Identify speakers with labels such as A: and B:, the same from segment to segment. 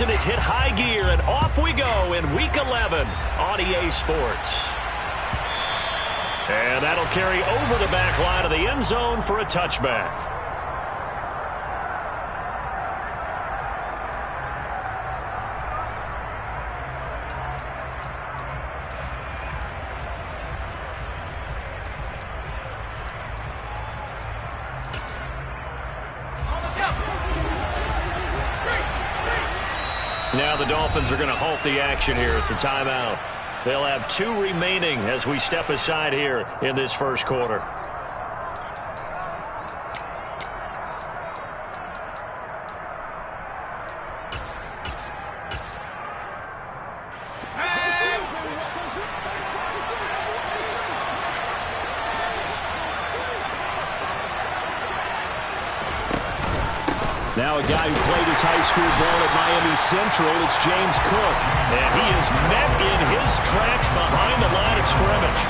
A: season has hit high gear, and off we go in Week 11 on EA Sports. And that'll carry over the back line of the end zone for a touchback. Now the Dolphins are going to halt the action here. It's a timeout. They'll have 2 remaining as we step aside here in this first quarter. Now a guy who played his high school ball at Miami Central, it's James Cook. And he is met in his tracks behind the line of scrimmage.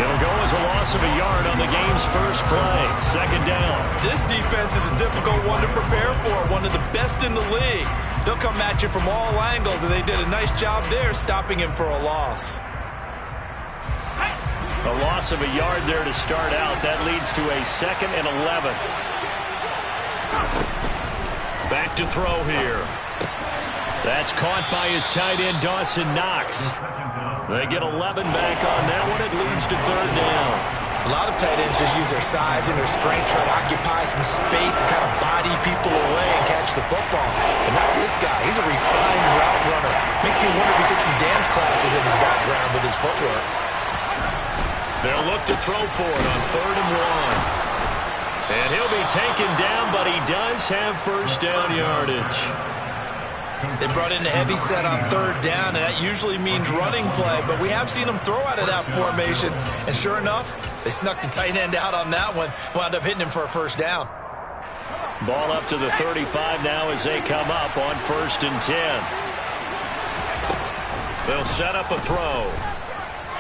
A: It'll go as a loss of a yard on the game's first play. Second down.
B: This defense is a difficult one to prepare for, one of the best in the league. They'll come at you from all angles, and they did a nice job there stopping him for a loss.
A: A loss of a yard there to start out. That leads to a 2nd and 11. Back to throw here. That's caught by his tight end, Dawson Knox. They get 11 back on that one. It leads to 3rd down.
B: A lot of tight ends just use their size and their strength, try to occupy some space and kind of body people away and catch the football. But not this guy. He's a refined route runner. Makes me wonder if he took some dance classes in his background with his footwork.
A: They'll look to throw for it on 3rd and 1. And he'll be taken down, but he does have first down yardage.
B: They brought in a heavy set on 3rd down, and that usually means running play, but we have seen them throw out of that formation. And sure enough, they snuck the tight end out on that one, wound up hitting him for a first down.
A: Ball up to the 35 now as they come up on 1st and 10. They'll set up a throw.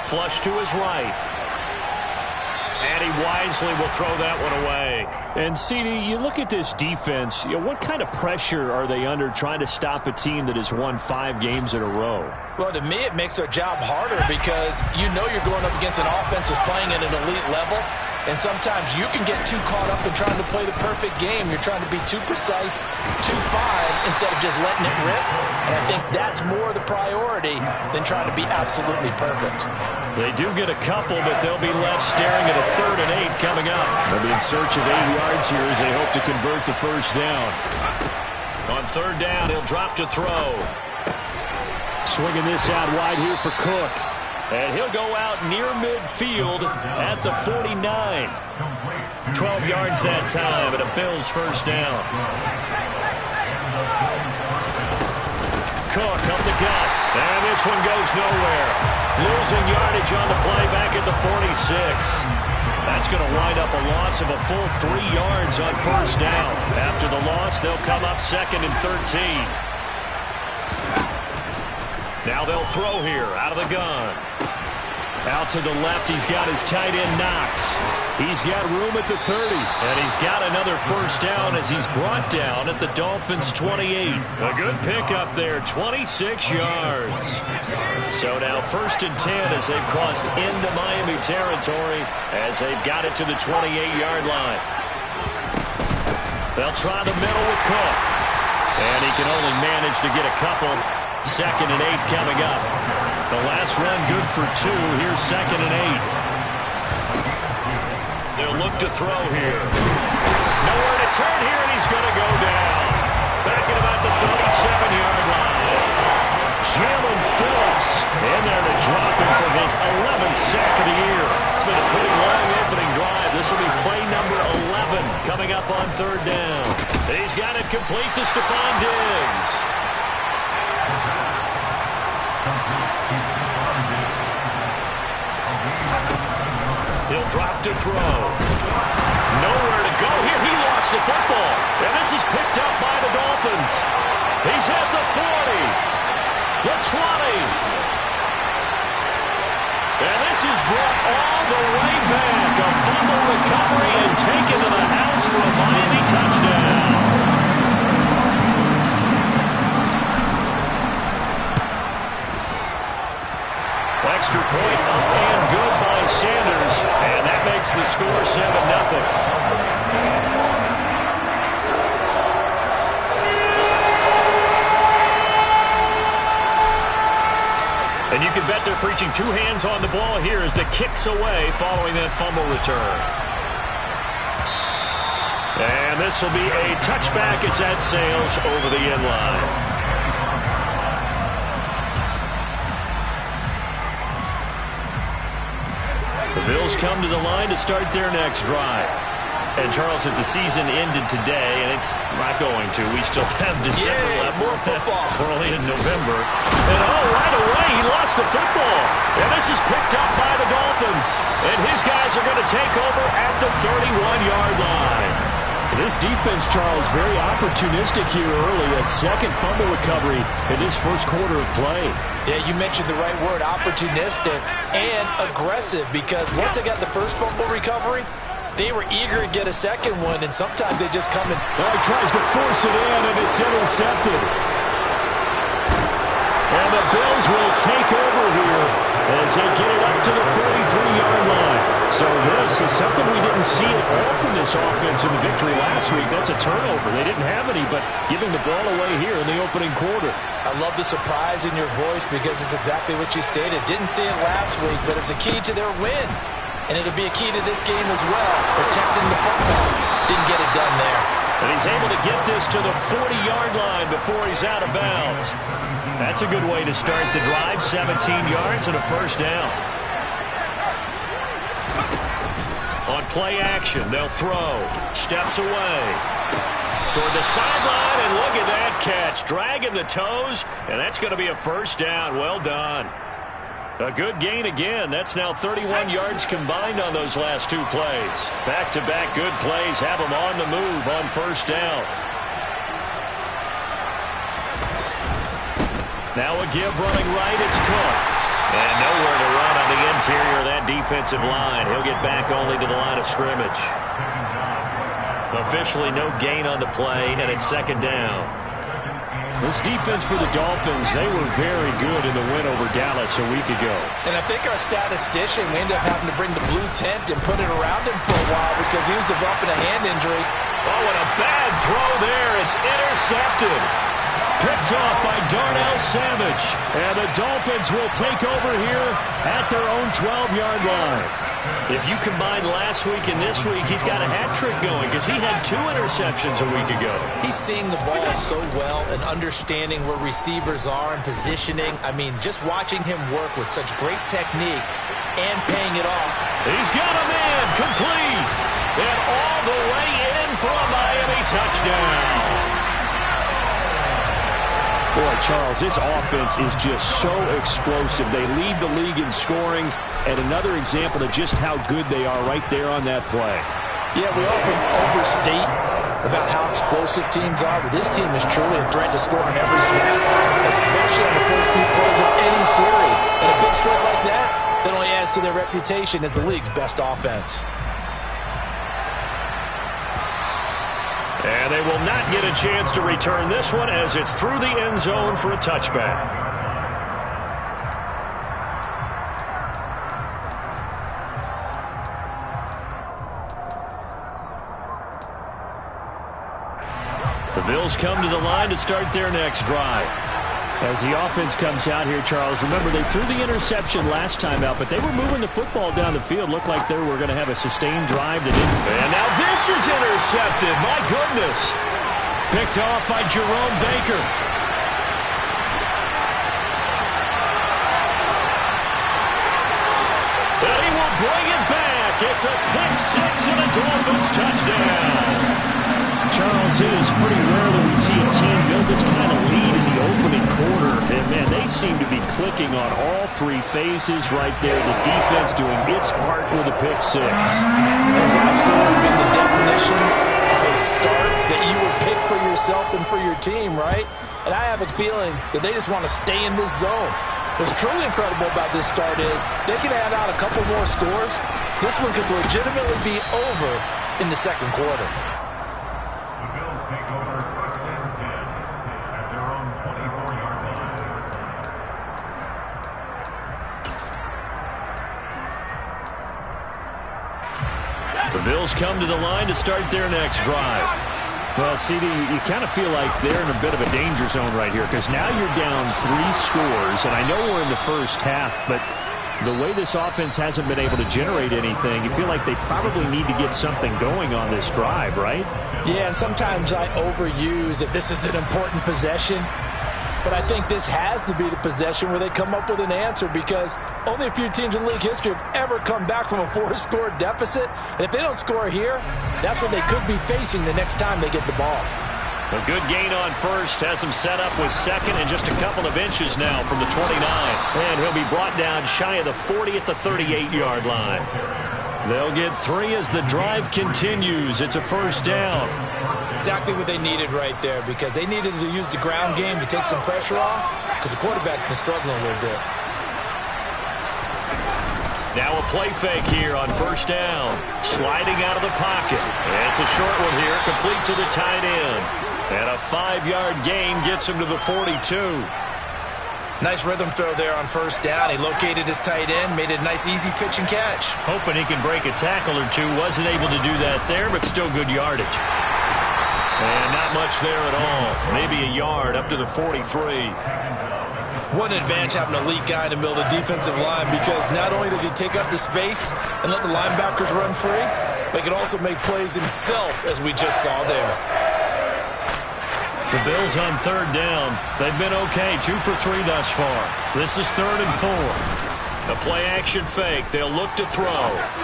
A: Flush to his right. And he wisely will throw that one away.
C: And, CD, you look at this defense, what kind of pressure are they under trying to stop a team that has won 5 games in a row?
B: Well, to me, it makes their job harder because you know you're going up against an offense that's playing at an elite level. And sometimes you can get too caught up in trying to play the perfect game. You're trying to be too precise, too fine, instead of just letting it rip. And I think that's more the priority than trying to be absolutely perfect.
A: They do get a couple, but they'll be left staring at a 3rd and 8 coming up.
C: They'll be in search of 8 yards here as they hope to convert the first down.
A: On 3rd down, he'll drop to throw.
C: Swinging this out wide here for Cook.
A: And he'll go out near midfield at the 49. 12 yards that time, and a Bills first down. Cook up the gut. And this one goes nowhere. Losing yardage on the play back at the 46. That's going to wind up a loss of a full 3 yards on first down. After the loss, they'll come up 2nd and 13. Now they'll throw here out of the gun. Out to the left, he's got his tight end, Knox. He's got room at the 30. And he's got another first down as he's brought down at the Dolphins' 28. A good pickup there, 26 yards. So now 1st and 10 as they've crossed into Miami territory as they've got it to the 28-yard line. They'll try the middle with Cook. And he can only manage to get a couple. 2nd and 8 coming up. The last run good for 2. Here's 2nd and 8. They'll look to throw here. Nowhere to turn here, and he's going to go down. Back at about the 37-yard line. Jalen Phillips in there to drop him for his 11th sack of the year. It's been a pretty long opening drive. This will be play number 11 coming up on 3rd down. He's got it complete to Stephon Diggs. He'll drop to throw. Nowhere to go here. He lost the football. And this is picked up by the Dolphins. He's at the 40. The 20. And this is brought all the way back. A fumble recovery and taken to the house for a Miami touchdown. They're preaching two hands on the ball here as the kick's away following that fumble return. And this will be a touchback as that sails over the end line. The Bills come to the line to start their next drive. And, Charles, if the season ended today, and it's not going to, we still have December left.
B: More football.
A: We're only in November. And, right away, he lost the football. And this is picked up by the Dolphins. And his guys are going to take over at the 31-yard line.
C: This defense, Charles, very opportunistic here early. A second fumble recovery in this first quarter of play.
B: Yeah, you mentioned the right word, opportunistic and aggressive, because once they got the first fumble recovery, they were eager to get a second one, and sometimes they just come in.
C: Well, he tries to force it in, and it's intercepted. And the Bills will take over here as they get it up to the 43-yard line. So this is something we didn't see at all from this offense in the victory last week. That's a turnover. They didn't have any, but giving the ball away here in the opening quarter.
B: I love the surprise in your voice because it's exactly what you stated. Didn't see it last week, but it's a key to their win. And it'll be a key to this game as well, protecting the football. Didn't get it done there.
A: And he's able to get this to the 40-yard line before he's out of bounds. That's a good way to start the drive. 17 yards and a first down. On play action, they'll throw. Steps away. Toward the sideline, and look at that catch. Dragging the toes, and that's going to be a first down. Well done. A good gain again. That's now 31 yards combined on those last two plays. Back-to-back good plays have them on the move on first down. Now a give running right. It's Cook. And nowhere to run on the interior of that defensive line. He'll get back only to the line of scrimmage. Officially no gain on the play, and it's second down.
C: This defense for the Dolphins, they were very good in the win over Dallas a week ago.
B: And I think our statistician, we ended up having to bring the blue tent and put it around him for a while because he was developing a hand injury.
A: Oh, and a bad throw there. It's intercepted. Picked off by Darnell Savage. And the Dolphins will take over here at their own 12-yard line. If you combine last week and this week, he's got a hat trick going because he had 2 interceptions a week ago.
B: He's seeing the ball so well and understanding where receivers are and positioning. I mean, just watching him work with such great technique and paying it off.
A: He's got a man complete. And all the way in for a Miami touchdown.
C: Boy, Charles, this offense is just so explosive. They lead the league in scoring, and another example of just how good they are right there on that play.
B: Yeah, we often overstate about how explosive teams are, but this team is truly a threat to score on every snap, especially on the first few plays of any series. And a big strike like that only adds to their reputation as the league's best offense.
A: And they will not get a chance to return this one as it's through the end zone for a touchback. The Bills come to the line to start their next drive.
C: As the offense comes out here, Charles, remember they threw the interception last time out, but they were moving the football down the field. Looked like they were going to have a sustained drive that didn't.
A: And now this is intercepted. My goodness. Picked off by Jerome Baker. And he will bring it back. It's a pick six and a Dolphins touchdown.
C: Charles, it is pretty rare that we see a team build this kind of lead in the opening quarter. And, man, they seem to be clicking on all 3 phases right there. The defense doing its part with a pick six.
B: That's absolutely been the definition of a start that you would pick for yourself and for your team, right? And I have a feeling that they just want to stay in this zone. What's truly incredible about this start is they can add out a couple more scores. This one could legitimately be over in the second quarter.
A: The Bills come to the line to start their next drive.
C: Well, CD, you kind of feel like they're in a bit of a danger zone right here because now you're down 3 scores, and I know we're in the first half, but the way this offense hasn't been able to generate anything, you feel like they probably need to get something going on this drive, right?
B: Yeah, and sometimes I overuse if this is an important possession. But I think this has to be the possession where they come up with an answer because only a few teams in league history have ever come back from a 4-score deficit. And if they don't score here, that's what they could be facing the next time they get the ball.
A: A good gain on first has him set up with second and just a couple of inches now from the 29. And he'll be brought down shy of the 40 at the 38-yard line. They'll get 3 as the drive continues. It's a first down.
B: Exactly what they needed right there because they needed to use the ground game to take some pressure off because the quarterback's been struggling a little bit.
A: Now a play fake here on first down. Sliding out of the pocket. It's a short one here, complete to the tight end. And a 5-yard gain gets him to the 42.
B: Nice rhythm throw there on first down. He located his tight end, made it a nice easy pitch and catch.
A: Hoping he can break a tackle or two. Wasn't able to do that there, but still good yardage. And not much there at all. Maybe a yard up to the 43.
B: What an advantage having a elite guy in the middle of the defensive line because not only does he take up the space and let the linebackers run free, but he can also make plays himself, as we just saw there.
A: The Bills on third down. They've been okay, 2 for 3 thus far. This is 3rd and 4. A play-action fake. They'll look to throw.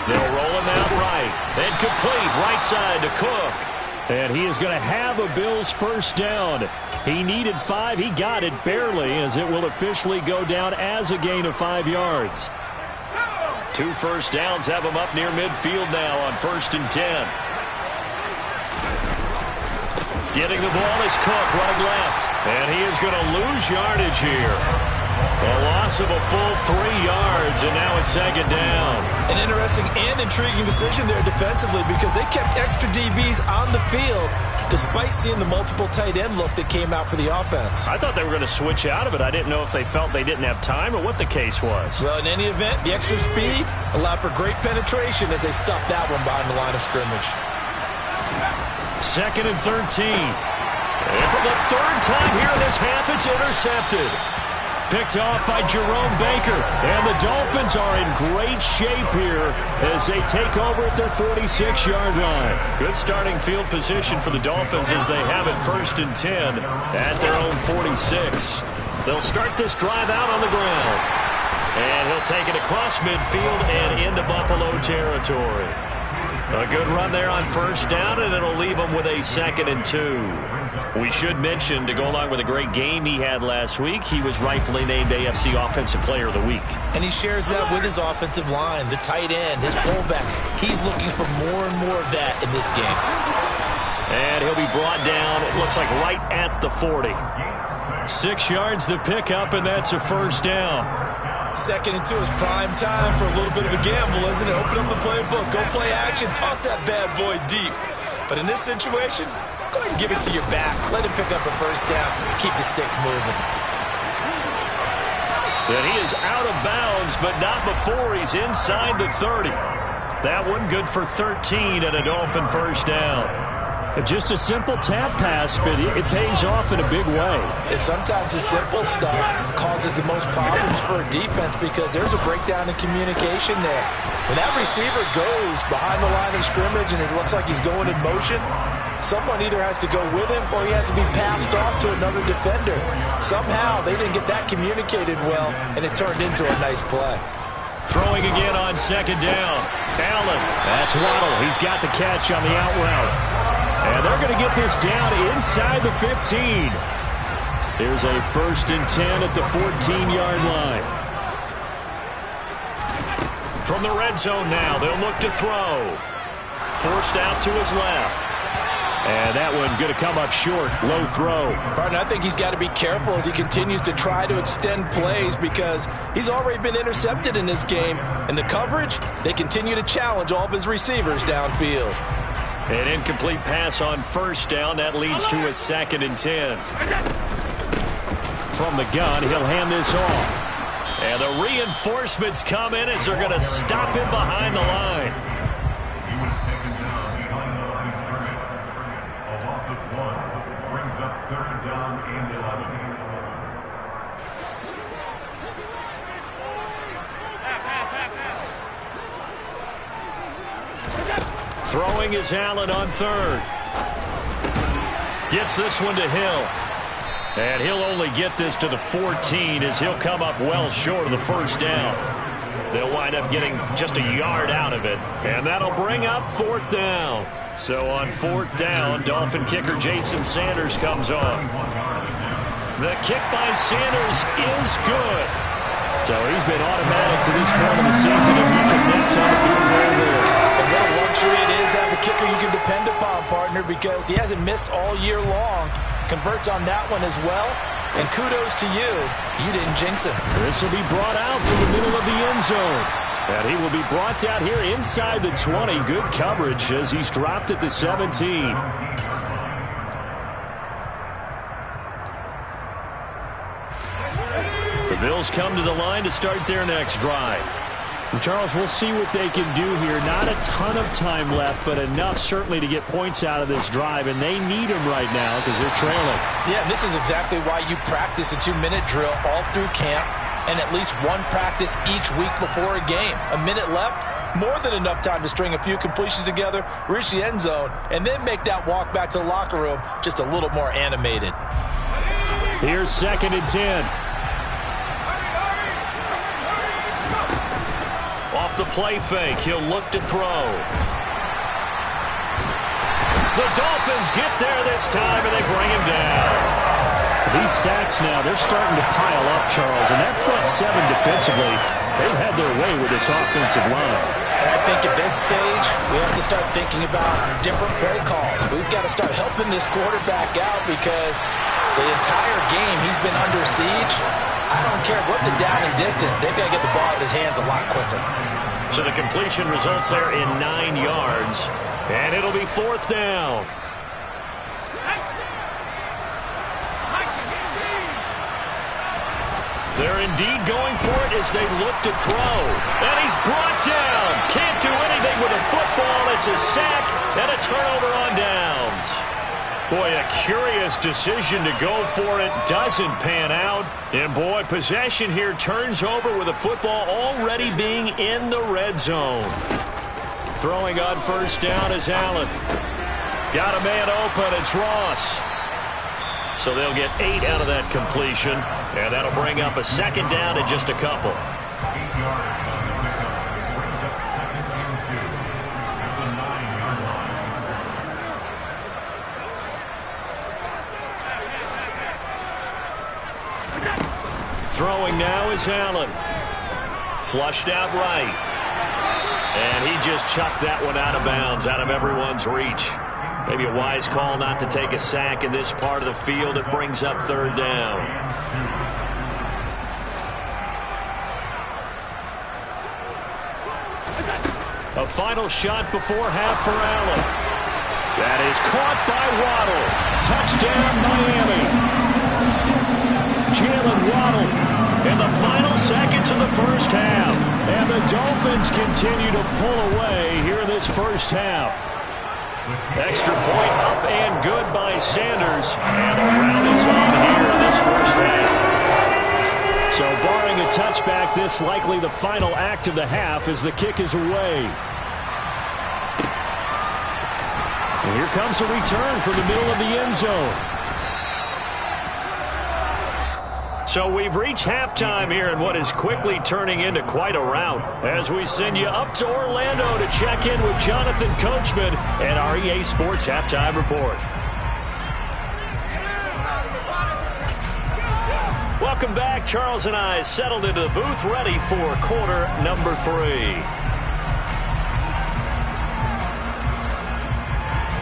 A: They'll roll him out right. And complete right side to Cook. And he is going to have a Bills first down. He needed 5. He got it barely as it will officially go down as a gain of 5 yards. 2 first downs have him up near midfield now on 1st and 10. Getting the ball is Cook, right left. And he is going to lose yardage here. A loss of a full 3 yards, and now it's 2nd down.
B: An interesting and intriguing decision there defensively because they kept extra DBs on the field despite seeing the multiple tight end look that came out for the offense.
A: I thought they were going to switch out of it. I didn't know if they felt they didn't have time or what the case was.
B: Well, in any event, the extra speed allowed for great penetration as they stuffed that one behind the line of scrimmage.
A: 2nd and 13. And for the 3rd time here in this half, it's intercepted. Picked off by Jerome Baker. And the Dolphins are in great shape here as they take over at their 46-yard line. Good starting field position for the Dolphins as they have it 1st and 10 at their own 46. They'll start this drive out on the ground. And he'll take it across midfield and into Buffalo territory. A good run there on first down, and it'll leave him with a 2nd and 2. We should mention, to go along with a great game he had last week, he was rightfully named AFC Offensive Player of the Week.
B: And he shares that with his offensive line, the tight end, his fullback. He's looking for more and more of that in this game.
A: And he'll be brought down, it looks like right at the 40. 6 yards the pickup, and that's a first down.
B: 2nd and 2 is prime time for a little bit of a gamble, isn't it? Open up the playbook, go play action, toss that bad boy deep. But in this situation, go ahead and give it to your back. Let him pick up a first down. Keep the sticks moving.
A: And he is out of bounds, but not before he's inside the 30. That one good for 13 and a Dolphin first down. Just a simple tap pass, but it pays off in a big way.
B: And sometimes the simple stuff causes the most problems for a defense because there's a breakdown in communication there. When that receiver goes behind the line of scrimmage and it looks like he's going in motion, someone either has to go with him or he has to be passed off to another defender. Somehow they didn't get that communicated well, and it turned into a nice play.
A: Throwing again on 2nd down. Allen. That's Waddle. He's got the catch on the out route. And they're going to get this down inside the 15. Here's a 1st and 10 at the 14-yard line. From the red zone now, they'll look to throw. Forced out to his left. And that one going to come up short. Low throw.
B: Partner, I think he's got to be careful as he continues to try to extend plays because he's already been intercepted in this game. And the coverage, they continue to challenge all of his receivers downfield.
A: An incomplete pass on first down. That leads to a 2nd and 10. From the gun, he'll hand this off. And the reinforcements come in as they're going to stop him behind the line. Throwing is Allen on third. Gets this one to Hill. And he'll only get this to the 14 as he'll come up well short of the first down. They'll wind up getting just a yard out of it. And that'll bring up fourth down. So on fourth down, Dolphin kicker Jason Sanders comes on. The kick by Sanders is good. So he's been automatic to this point of the season, and he connects on the field goal there.
B: And what a luxury it is to have a kicker you can depend upon, partner, because he hasn't missed all year long. Converts on that one as well. And kudos to you. You didn't jinx him.
A: This will be brought out from the middle of the end zone. And he will be brought down here inside the 20. Good coverage as he's dropped at the 17. The Bills come to the line to start their next drive. Charles, we'll see what they can do here. Not a ton of time left, but enough certainly to get points out of this drive, and they need them right now because they're trailing.
B: Yeah, and this is exactly why you practice a 2-minute drill all through camp and at least one practice each week before a game. A minute left, more than enough time to string a few completions together, reach the end zone, and then make that walk back to the locker room just a little more animated.
A: Here's 2nd and 10. Off the play fake, he'll look to throw. The Dolphins get there this time, and they bring him down. These sacks now, they're starting to pile up, Charles, and that front seven defensively, they've had their way with this offensive line.
B: And I think at this stage, we have to start thinking about different play calls. We've got to start helping this quarterback out because the entire game he's been under siege. I don't care what the down and distance, they've got to get the ball in his hands a lot quicker.
A: So the completion results there in 9 yards, and it'll be 4th down. They're indeed going for it as they look to throw. And he's brought down. Can't do anything with a football. It's a sack and a turnover on downs. Boy, a curious decision to go for it. Doesn't pan out. And boy, possession here turns over with the football already being in the red zone. Throwing on first down is Allen. Got a man open. It's Ross. So they'll get 8 out of that completion. And that'll bring up a 2nd down in just a couple. Throwing now is Allen. Flushed out right. And he just chucked that one out of bounds, out of everyone's reach. Maybe a wise call not to take a sack in this part of the field. It brings up 3rd down. A final shot before half for Allen. That is caught by Waddle. Touchdown, Miami. Jalen Waddle in the final seconds of the first half. And the Dolphins continue to pull away here in this first half. Extra point up and good by Sanders. And the round is on here in this first half. So barring a touchback, this likely the final act of the half as the kick is away. And here comes a return from the middle of the end zone. So we've reached halftime here in what is quickly turning into quite a rout as we send you up to Orlando to check in with Jonathan Coachman and our EA Sports Halftime Report. Welcome back. Charles and I settled into the booth ready for quarter number 3.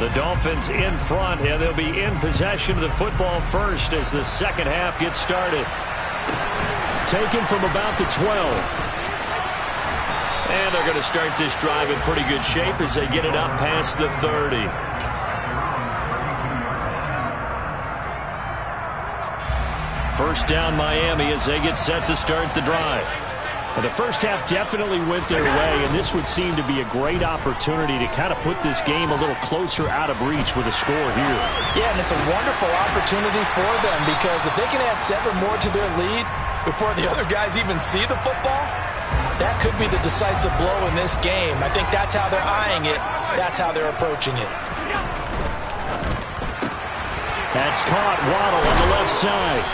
A: The Dolphins in front, and they'll be in possession of the football first as the second half gets started. Taken from about the 12. And they're going to start this drive in pretty good shape as they get it up past the 30. First down Miami as they get set to start the drive. Well, the first half definitely went their way, and this would seem to be a great opportunity to kind of put this game a little closer out of reach with a score here.
B: Yeah, and it's a wonderful opportunity for them because if they can add 7 more to their lead before the other guys even see the football, That could be the decisive blow in this game. I think that's how they're eyeing it. That's how they're approaching it.
C: That's caught. Waddle on the left side.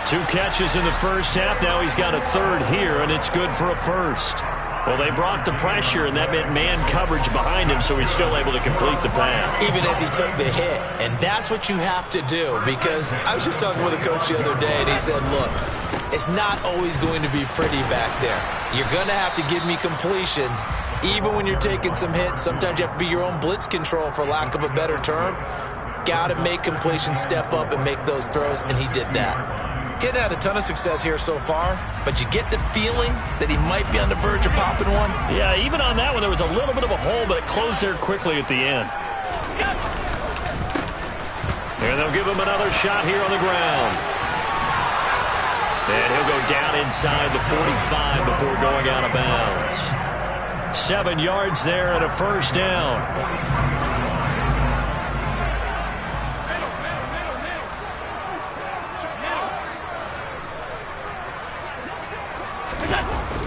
C: 2 catches in the first half. Now he's got a third here, and it's good for a first. Well, they brought the pressure, and that meant man coverage behind him, so he's still able to complete the pass.
B: Even as he took the hit, and that's what you have to do, because I was just talking with a coach the other day, and he said, look, it's not always going to be pretty back there. You're going to have to give me completions, even when you're taking some hits. Sometimes you have to be your own blitz control, for lack of a better term. Got to make completions, step up, and make those throws, and he did that. Getting had a ton of success here so far, but you get the feeling that he might be on the verge of popping one.
C: Yeah, even on that one, there was a little bit of a hole, but it closed there quickly at the end. And they'll give him another shot here on the ground. And he'll go down inside the 45 before going out of bounds. 7 yards there and a first down.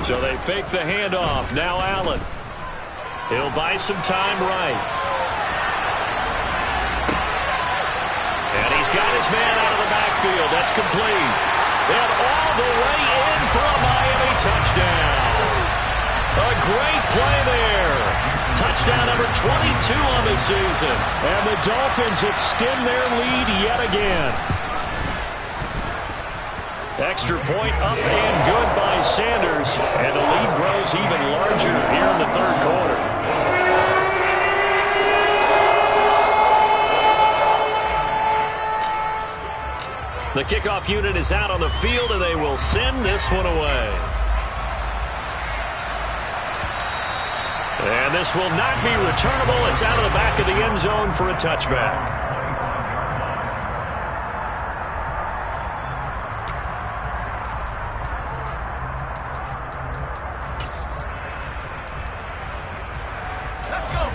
C: So they fake the handoff. Now Allen. He'll buy some time right. And he's got his man out of the backfield. That's complete. And all the way in for a Miami touchdown. A great play there. Touchdown number 22 on the season. And the Dolphins extend their lead yet again. Extra point up and good by Sanders. And the lead grows even larger here in the third quarter. The kickoff unit is out on the field, and they will send this one away. And this will not be returnable. It's out of the back of the end zone for a touchback.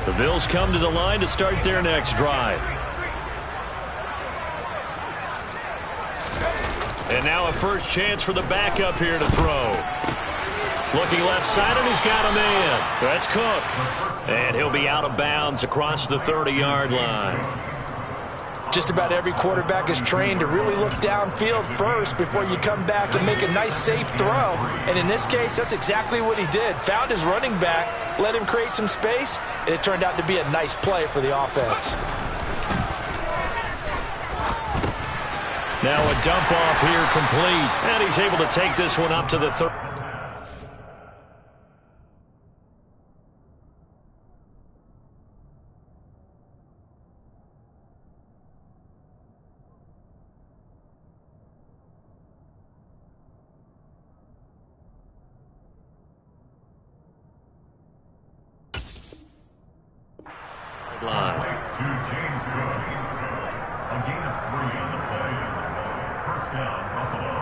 C: The Bills come to the line to start their next drive. And now a first chance for the backup here to throw. Looking left side, and he's got a man. That's Cook. And he'll be out of bounds across the 30-yard line.
B: Just about every quarterback is trained to really look downfield first before you come back and make a nice, safe throw. And in this case, that's exactly what he did. Found his running back, let him create some space, and it turned out to be a nice play for the offense.
C: Now a dump off here complete. And he's able to take this one up to the 30. Line.
D: To James Cook. A gain of 3 on the play. First down, Buffalo.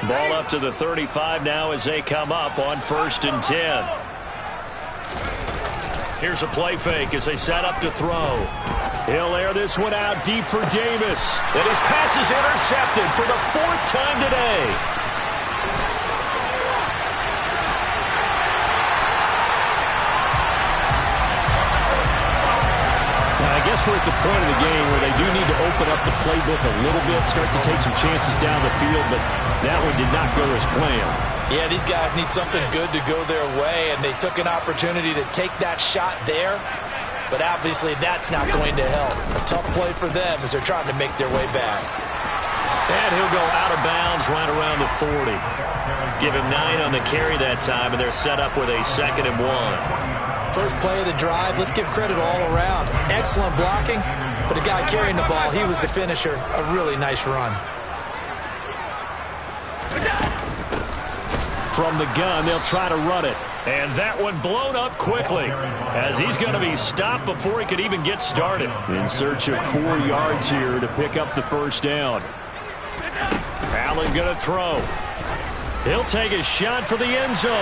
C: Ball up to the 35 now as they come up on 1st and 10. Here's a play fake as they set up to throw. He'll air this one out deep for Davis. And his pass is intercepted for the 4th time today. I guess we're at the point of the game where they do need to open up the playbook a little bit, start to take some chances down the field, but that one did not go as planned.
B: Yeah, these guys need something good to go their way, and they took an opportunity to take that shot there, but obviously that's not going to help. A tough play for them as they're trying to make their way back.
C: And he'll go out of bounds right around the 40. Give him 9 on the carry that time, and they're set up with a 2nd and 1.
B: First play of the drive, let's give credit all around. Excellent blocking, but the guy carrying the ball, he was the finisher. A really nice run.
C: From the gun, they'll try to run it. And that one blown up quickly as he's going to be stopped before he could even get started. In search of 4 yards here to pick up the first down. Allen going to throw.
A: He'll take a shot for the end zone.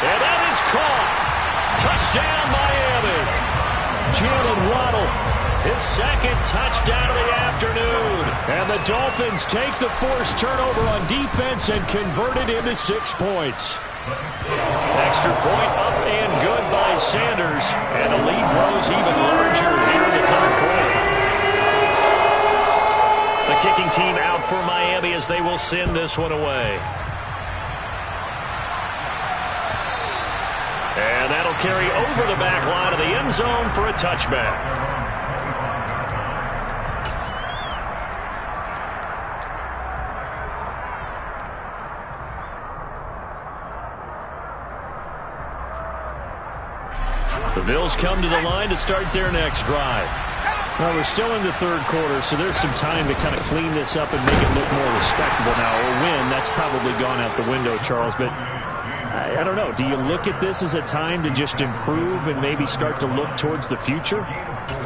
A: And that is caught. Touchdown, Miami. Jalen Waddle, his second touchdown of the afternoon. And the Dolphins take the forced turnover on defense and convert it into 6 points. Extra point up and good by Sanders. And the lead grows even larger here in the third quarter. The kicking team out for Miami as they will send this one away. And that'll carry over the back line of the end zone for a touchback. The Bills come to the line to start their next drive.
C: Well, we're still in the third quarter, so there's some time to kind of clean this up and make it look more respectable now. Or win, that's probably gone out the window, Charles. But I don't know. Do you look at this as a time to just improve and maybe start to look towards the future?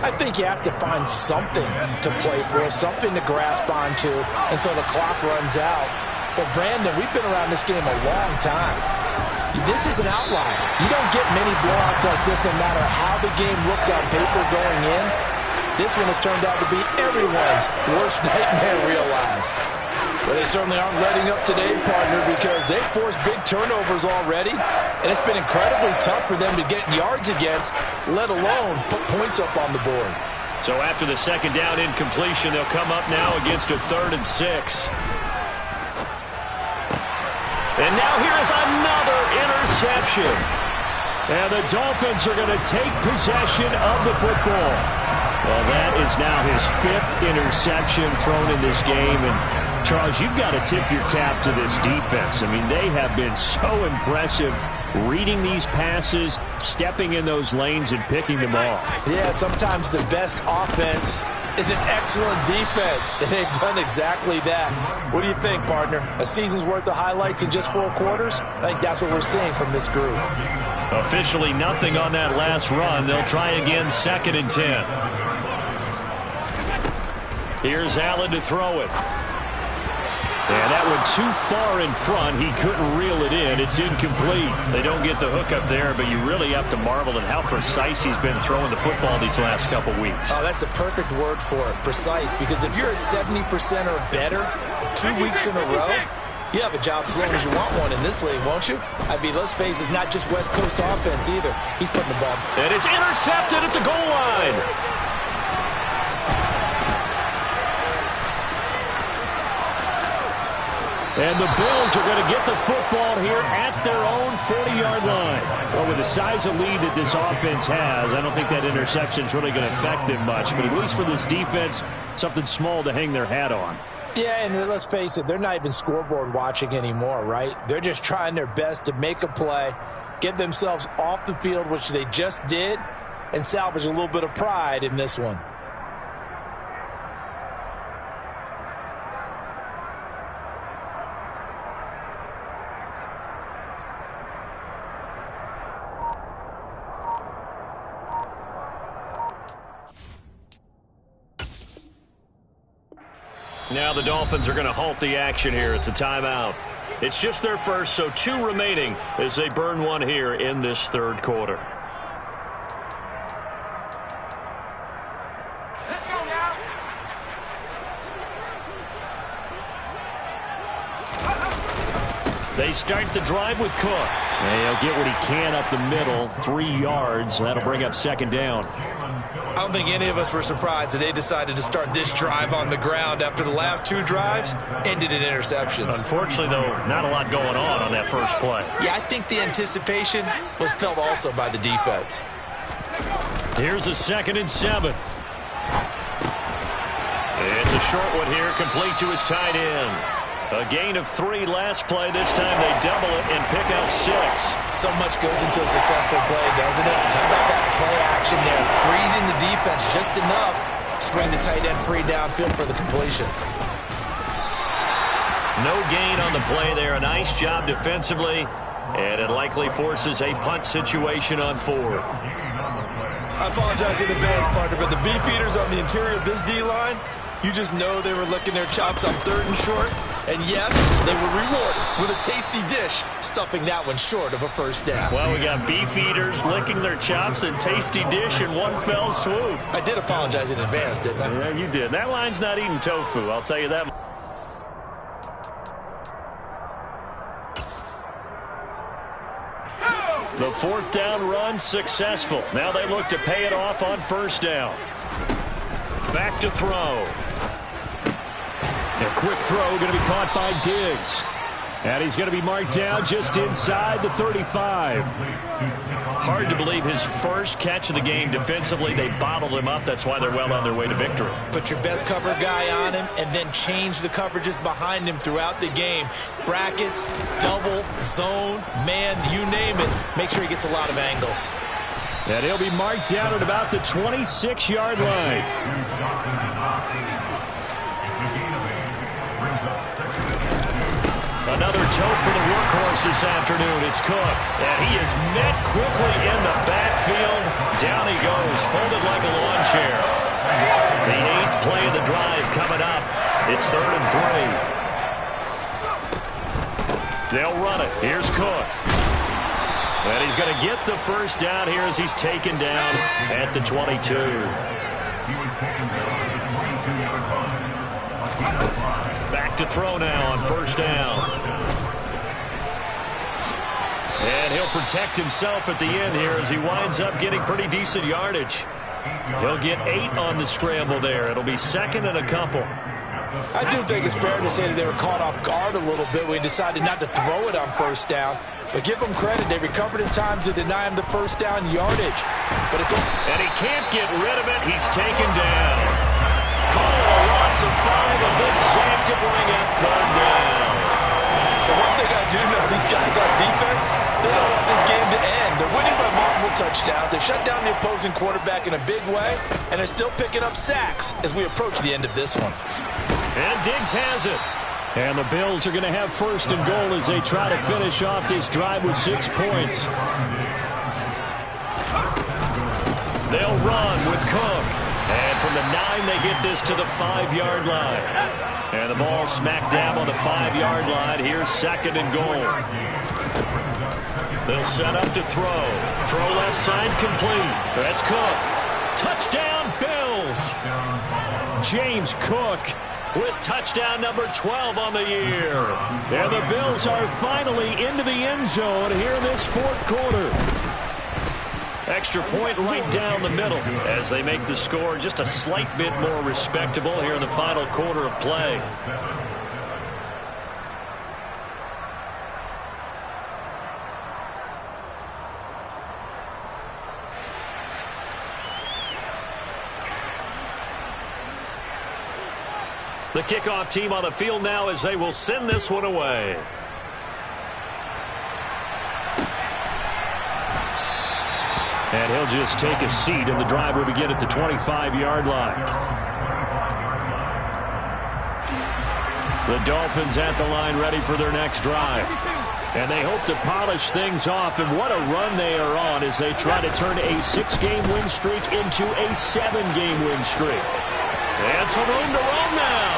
B: I think you have to find something to play for, something to grasp onto until the clock runs out. But, Brandon, we've been around this game a long time. This is an outlier. You don't get many blowouts like this no matter how the game looks on paper going in. This one has turned out to be everyone's worst nightmare realized. But they certainly aren't letting up today, partner, because they've forced big turnovers already, and it's been incredibly tough for them to get yards against, let alone put points up on the board.
A: So after the second down incompletion, they'll come up now against a 3rd and 6. And now here is another interception. And the Dolphins are going to take possession of the football. Well, that is now his 5th interception thrown in this game. And, Charles, you've got to tip your cap to this defense. I mean, they have been so impressive reading these passes, stepping in those lanes, and picking them off.
B: Yeah, sometimes the best offense is an excellent defense, and they've done exactly that. What do you think, partner? A season's worth of highlights in just 4 quarters? I think that's what we're seeing from this group.
A: Officially nothing on that last run. They'll try again, 2nd and 10. Here's Allen to throw it. And that one too far in front. He couldn't reel it in. It's incomplete. They don't get the hook up there, but you really have to marvel at how precise he's been throwing the football these last couple weeks.
B: Oh, that's the perfect word for it, precise, because if you're at 70% or better 2 weeks in a row, you have a job as long as you want one in this league, won't you? I mean, let's face it, it's not just West Coast offense either. He's putting the ball.
A: And it's intercepted at the goal line.
C: And the Bills are going to get the football here at their own 40-yard line. Well, with the size of lead that this offense has, I don't think that interception is really going to affect them much. But at least for this defense, something small to hang their hat on.
B: Yeah, and let's face it, they're not even scoreboard watching anymore, right? They're just trying their best to make a play, get themselves off the field, which they just did, and salvage a little bit of pride in this one.
A: Now the Dolphins are going to halt the action here. It's a timeout. It's just their first, so 2 remaining as they burn one here in this third quarter.
E: Let's go now.
A: They start the drive with Cook.
C: And he'll get what he can up the middle, 3 yards. That'll bring up 2nd down.
B: I don't think any of us were surprised that they decided to start this drive on the ground after the last 2 drives ended in interceptions.
A: Unfortunately, though, not a lot going on that first play.
B: Yeah, I think the anticipation was felt also by the defense.
A: Here's a 2nd and 7. It's a short one here, complete to his tight end. A gain of 3 last play. This time they double it and pick up 6.
B: So much goes into a successful play, doesn't it? How about that play action there? Freezing the defense just enough to bring the tight end free downfield for the completion.
A: No gain on the play there. A nice job defensively. And it likely forces a punt situation on 4th.
B: I apologize in advance, partner, but the beef eaters on the interior of this D-line, You just know they were licking their chops on 3rd and short. And yes, they were rewarded with a tasty dish, stuffing that one short of a first down.
C: Well, we got beef eaters licking their chops and tasty dish in one fell swoop.
B: I did apologize in advance, didn't I?
C: Yeah, you did. That line's not eating tofu, I'll tell you that. The 4th down run successful. Now they look to pay it off on 1st down. Back to throw. A quick throw going to be caught by Diggs. And he's going to be marked down just inside the 35. Hard to believe his first catch of the game defensively. They bottled him up. That's why they're well on their way to victory.
B: Put your best cover guy on him and then change the coverages behind him throughout the game. Brackets, double, zone, man, you name it. Make sure he gets a lot of angles.
C: And he'll be marked down at about the 26-yard line. Another tote for the workhorse this afternoon. It's Cook. And he is met quickly in the backfield. Down he goes, folded like a lawn chair. The 8th play of the drive coming up. It's 3rd and 3. They'll run it. Here's Cook. And he's going to get the first down here as he's taken down at the 22.
D: He was taken down at the 22-yard line.
C: Back to throw now on 1st down. And he'll protect himself at the end here as he winds up getting pretty decent yardage. He'll get 8 on the scramble there. It'll be 2nd and a couple.
B: I do think it's fair to say that they were caught off guard a little bit when he decided not to throw it on 1st down. But give them credit. They recovered in time to deny him the 1st down yardage. But
C: and he can't get rid of it. He's taken down. Call it a loss of 5. A big sack to bring up 3rd down.
B: The one thing I do know, these guys on defense, they don't want this game to end. They're winning by multiple touchdowns. They've shut down the opposing quarterback in a big way, and they're still picking up sacks as we approach the end of this one.
C: And Diggs has it. And the Bills are going to have 1st and goal as they try to finish off this drive with 6 points. They'll run with Cook. And from the 9, they get this to the 5-yard line. And the ball smack dab on the 5-yard line. Here's 2nd and goal. They'll set up to throw. Throw left side complete. That's Cook. Touchdown, Bills. James Cook with touchdown number 12 on the year. And the Bills are finally into the end zone here in this 4th quarter. Extra point right down the middle as they make the score just a slight bit more respectable here in the final quarter of play. The kickoff team on the field now as they will send this one away. And he'll just take a seat, and the drive will begin at the 25-yard line. The Dolphins at the line ready for their next drive. And they hope to polish things off, and what a run they are on as they try to turn a 6-game win streak into a 7-game win streak. And some room to run now.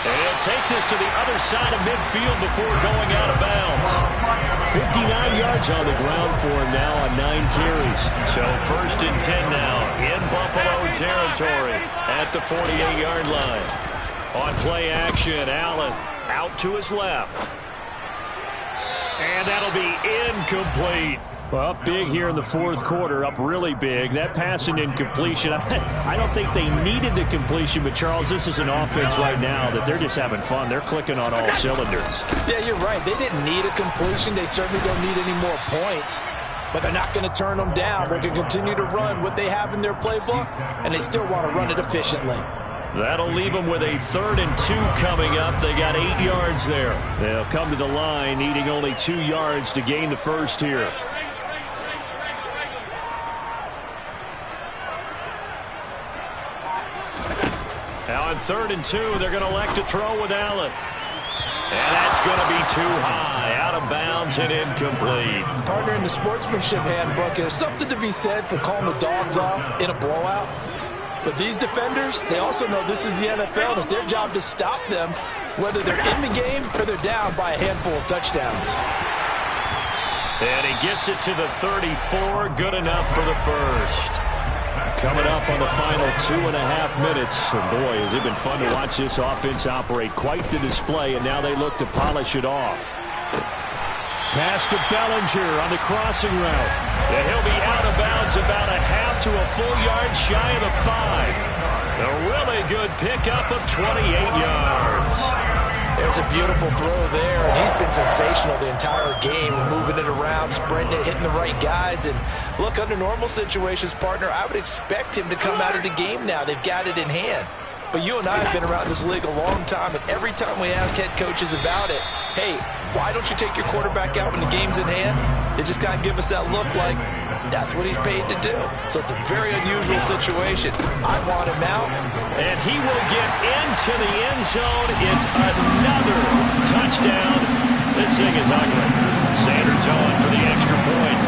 C: And he'll take this to the other side of midfield before going out of bounds. 59 yards on the ground for him now on 9 carries. So 1st and 10 now in Buffalo territory at the 48-yard line. On play action, Allen out to his left. And that'll be incomplete. Well, up big here in the 4th quarter, up really big. That pass and incompletion, I don't think they needed the completion, but Charles, this is an offense right now that they're just having fun. They're clicking on all cylinders.
B: Yeah, you're right. They didn't need a completion. They certainly don't need any more points, but they're not going to turn them down. They're going to continue to run what they have in their playbook, and they still want to run it efficiently.
C: That'll leave them with a 3rd and 2 coming up. They got 8 yards there. They'll come to the line, needing only 2 yards to gain the first here. Now on 3rd and 2, they're going to elect to throw with Allen. And that's going to be too high, out of bounds and incomplete.
B: Partner, in the sportsmanship handbook, there's something to be said for calling the dogs off in a blowout. But these defenders, they also know this is the NFL, and it's their job to stop them, whether they're in the game or they're down by a handful of touchdowns.
A: And he gets it to the 34. Good enough for the first. Coming up on the final 2.5 minutes. And boy, has it been fun to watch this offense operate. Quite the display, and now they look to polish it off. Pass to Bellinger on the crossing route. And he'll be out of bounds about a half to a full yard shy of the 5. A really good pickup of 28 yards.
B: There's a beautiful throw there, and he's been sensational the entire game, moving it around, spreading it, hitting the right guys. And look, under normal situations, partner, I would expect him to come out of the game now. They've got it in hand. But you and I have been around this league a long time, and every time we ask head coaches about it, hey, why don't you take your quarterback out when the game's in hand? They just kind of give us that look like that's what he's paid to do. So it's a very unusual situation. I want him out.
A: And he will get into the end zone. It's another touchdown. This thing is ugly. Sanders on for the extra point.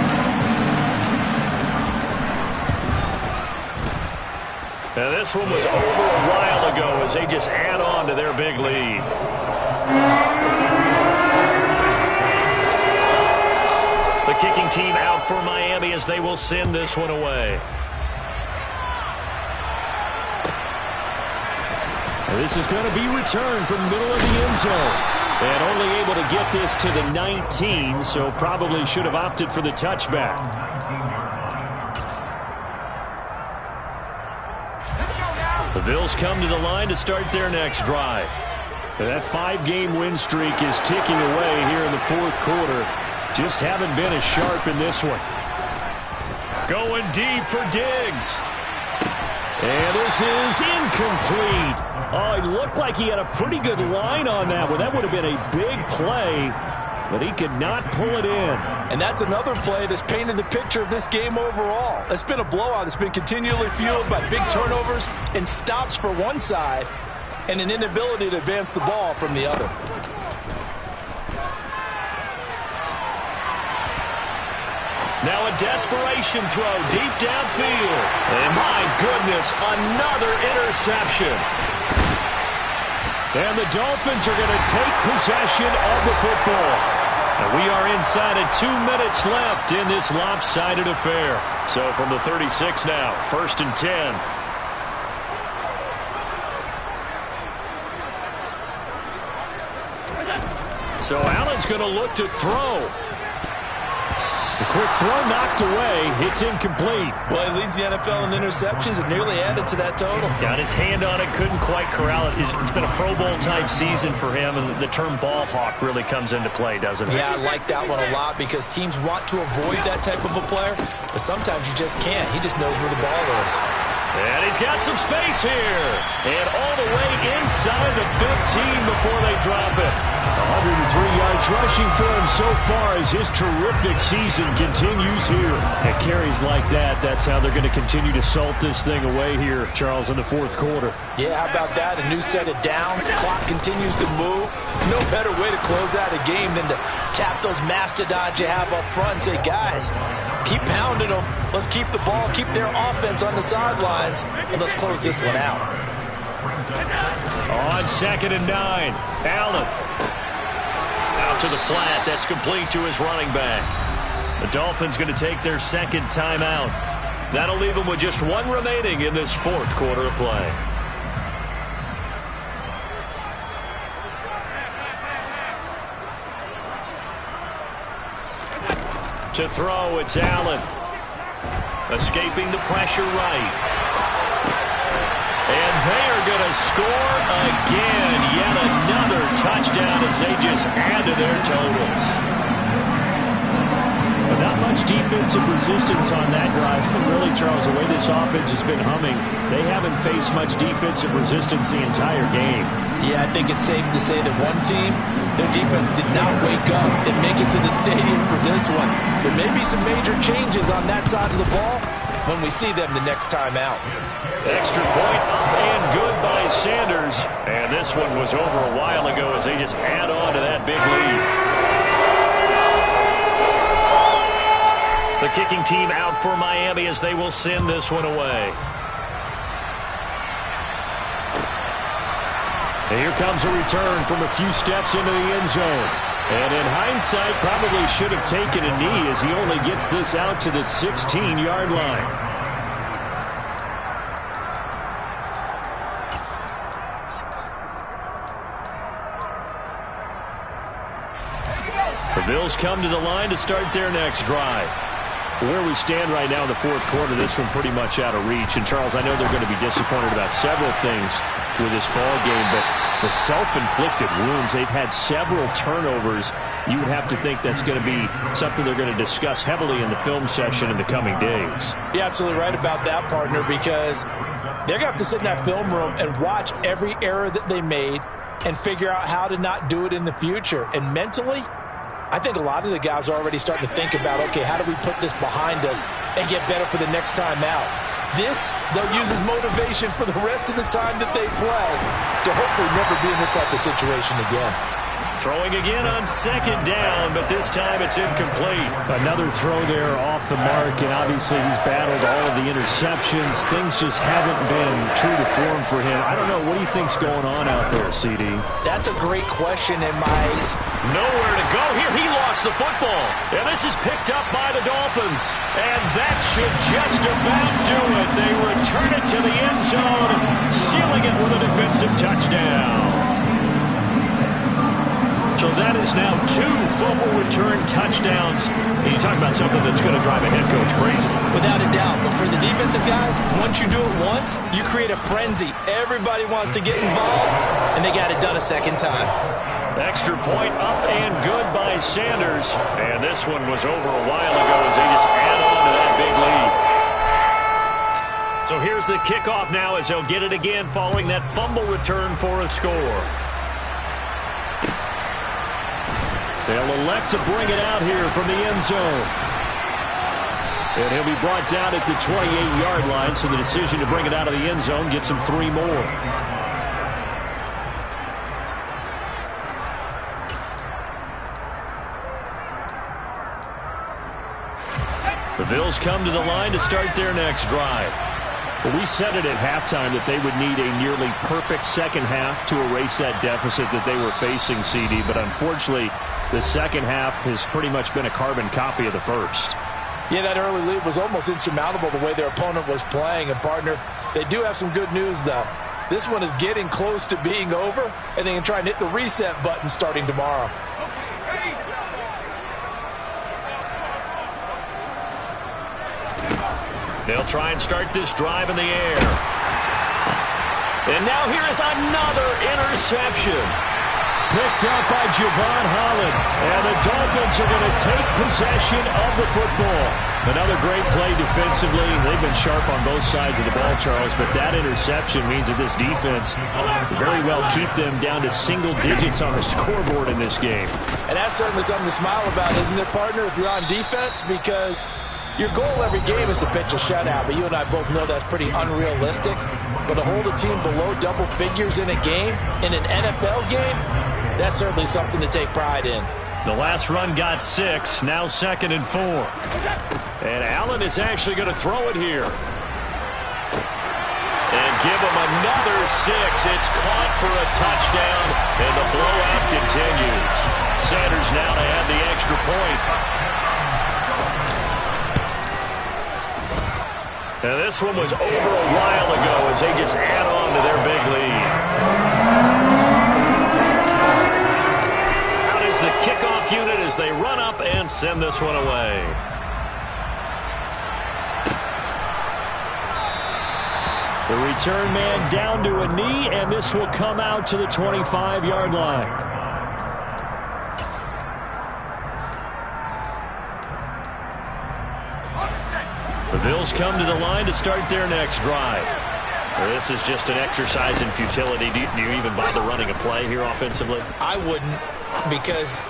A: Now this one was over a while ago as they just add on to their big lead. The kicking team out for Miami as they will send this one away. This is going to be returned from the middle of the end zone. And only able to get this to the 19, so probably should have opted for the touchback. The Bills come to the line to start their next drive. That 5-game win streak is ticking away here in the fourth quarter. Just haven't been as sharp in this one. Going deep for Diggs. And this is incomplete. Oh, it looked like he had a pretty good line on that one. That would have been a big play, but he could not pull it in.
B: And that's another play that's painted the picture of this game overall. It's been a blowout. It's been continually fueled by big turnovers and stops for one side and an inability to advance the ball from the other.
A: Now a desperation throw deep downfield. And my goodness, another interception. And the Dolphins are going to take possession of the football. And we are inside of 2 minutes left in this lopsided affair. So from the 36 now, 1st and 10. So Allen's going to look to throw. The quick throw knocked away. It's incomplete.
B: Well, he leads the NFL in interceptions and nearly added to that total.
A: Got his hand on it, couldn't quite corral it. It's been a Pro Bowl-type season for him, and the term ball hawk really comes into play, doesn't it?
B: Yeah, I like that one a lot because teams want to avoid that type of a player, but sometimes you just can't. He just knows where the ball is.
A: And he's got some space here. And all the way inside the 15 before they drop it. 103 yards rushing for him so far as his terrific season continues here. And carries like that, that's how they're going to continue to salt this thing away here, Charles, in the fourth quarter.
B: Yeah, how about that? A new set of downs. Clock continues to move. No better way to close out a game than to tap those mastodons you have up front and say, guys, keep pounding them. Let's keep the ball, keep their offense on the sidelines, and let's close this one out.
A: On 2nd and 9, Allen. Out to the flat. That's complete to his running back. The Dolphins going to take their second timeout. That'll leave them with just one remaining in this fourth quarter of play. To throw, it's Allen. Escaping the pressure right. And they are going to score again. Yet another touchdown as they just add to their totals. But not much defensive resistance on that drive. Really, Charles, the way this offense has been humming, they haven't faced much defensive resistance the entire game.
B: Yeah, I think it's safe to say that one team, their defense did not wake up and make it to the stadium for this one. There may be some major changes on that side of the ball when we see them the next time out.
A: Extra point up and good by Sanders. And this one was over a while ago as they just add on to that big lead. The kicking team out for Miami as they will send this one away.
C: And here comes a return from a few steps into the end zone. And in hindsight, probably should have taken a knee as he only gets this out to the 16-yard line. The Bills come to the line to start their next drive. Where we stand right now in the fourth quarter, this one pretty much out of reach. And, Charles, I know they're going to be disappointed about several things with this ball game, but the self-inflicted wounds, they've had several turnovers. You would have to think that's going to be something they're going to discuss heavily in the film session in the coming days.
B: You're absolutely right about that, partner, because they're going to have to sit in that film room and watch every error that they made and figure out how to not do it in the future. And mentally, I think a lot of the guys are already starting to think about, okay, how do we put this behind us and get better for the next time out? This, they'll use as motivation for the rest of the time that they play to hopefully never be in this type of situation again.
C: Throwing again on second down, but this time it's incomplete. Another throw there off the mark, and obviously he's battled all of the interceptions. Things just haven't been true to form for him. I don't know. What do you think's going on out there, CD?
B: That's a great question in my eyes.
A: Nowhere to go here. He lost the football. And this is picked up by the Dolphins. And that should just about do it. They return it to the end zone, sealing it with a defensive touchdown. So that is now 2 fumble return touchdowns. And you talk about something that's going to drive a head coach crazy.
B: Without a doubt. But for the defensive guys, once you do it once, you create a frenzy. Everybody wants to get involved, and they got it done a second time.
A: Extra point up and good by Sanders. And this one was over a while ago as they just add on to that big lead. So here's the kickoff now as they'll get it again following that fumble return for a score. They'll elect to bring it out here from the end zone. And he'll be brought down at the 28-yard line, so the decision to bring it out of the end zone gets him 3 more. The Bills come to the line to start their next drive. Well, we said it at halftime that they would need a nearly perfect second half to erase that deficit that they were facing, CD, but unfortunately, the second half has pretty much been a carbon copy of the first.
B: Yeah, that early lead was almost insurmountable the way their opponent was playing. And, partner, they do have some good news, though. This one is getting close to being over, and they can try and hit the reset button starting tomorrow.
A: They'll try and start this drive in the air. And now here is another interception. Picked up by Javon Holland. And the Dolphins are going to take possession of the football. Another great play defensively. They've been sharp on both sides of the ball, Charles, but that interception means that this defense very well keep them down to single digits on the scoreboard in this game.
B: And that's certainly something to smile about, isn't it, partner, if you're on defense? Because your goal every game is to pitch a shutout, but you and I both know that's pretty unrealistic. But to hold a team below double figures in a game, in an NFL game, that's certainly something to take pride in.
A: The last run got 6, now 2nd and 4. And Allen is actually going to throw it here. And give him another 6. It's caught for a touchdown, and the blowout continues. Sanders now to add the extra point. Now this one was over a while ago as they just add on to their big lead. Out is the kickoff unit as they run up and send this one away. The return man down to a knee, and this will come out to the 25-yard line. The Bills come to the line to start their next drive. This is just an exercise in futility. Do you even bother running a play here offensively?
B: I wouldn't, because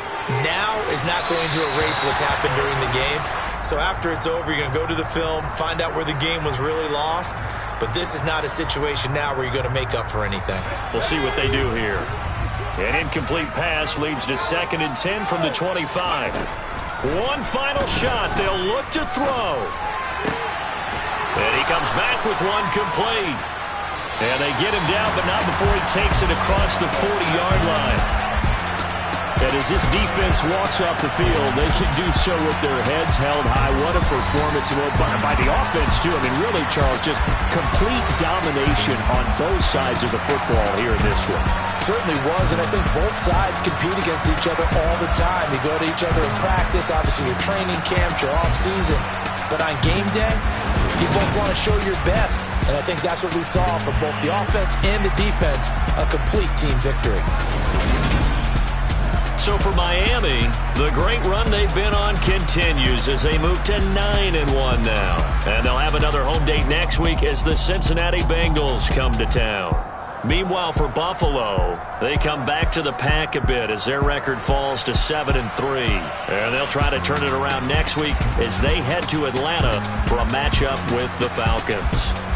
B: now is not going to erase what's happened during the game. So after it's over, you're going to go to the film, find out where the game was really lost. But this is not a situation now where you're going to make up for anything.
A: We'll see what they do here. An incomplete pass leads to 2nd and 10 from the 25. One final shot. They'll look to throw. And he comes back with one complete. And they get him down, but not before he takes it across the 40-yard line. And as this defense walks off the field, they can do so with their heads held high. What a performance by the offense, too. I mean, really, Charles, just complete domination on both sides of the football here in this one.
B: Certainly was, and I think both sides compete against each other all the time. You go to each other in practice, obviously your training camps, your off-season. But on game day, you both want to show your best. And I think that's what we saw from both the offense and the defense, a complete team victory.
A: So for Miami, the great run they've been on continues as they move to 9-1 now. And they'll have another home date next week as the Cincinnati Bengals come to town. Meanwhile, for Buffalo, they come back to the pack a bit as their record falls to 7-3. And they'll try to turn it around next week as they head to Atlanta for a matchup with the Falcons.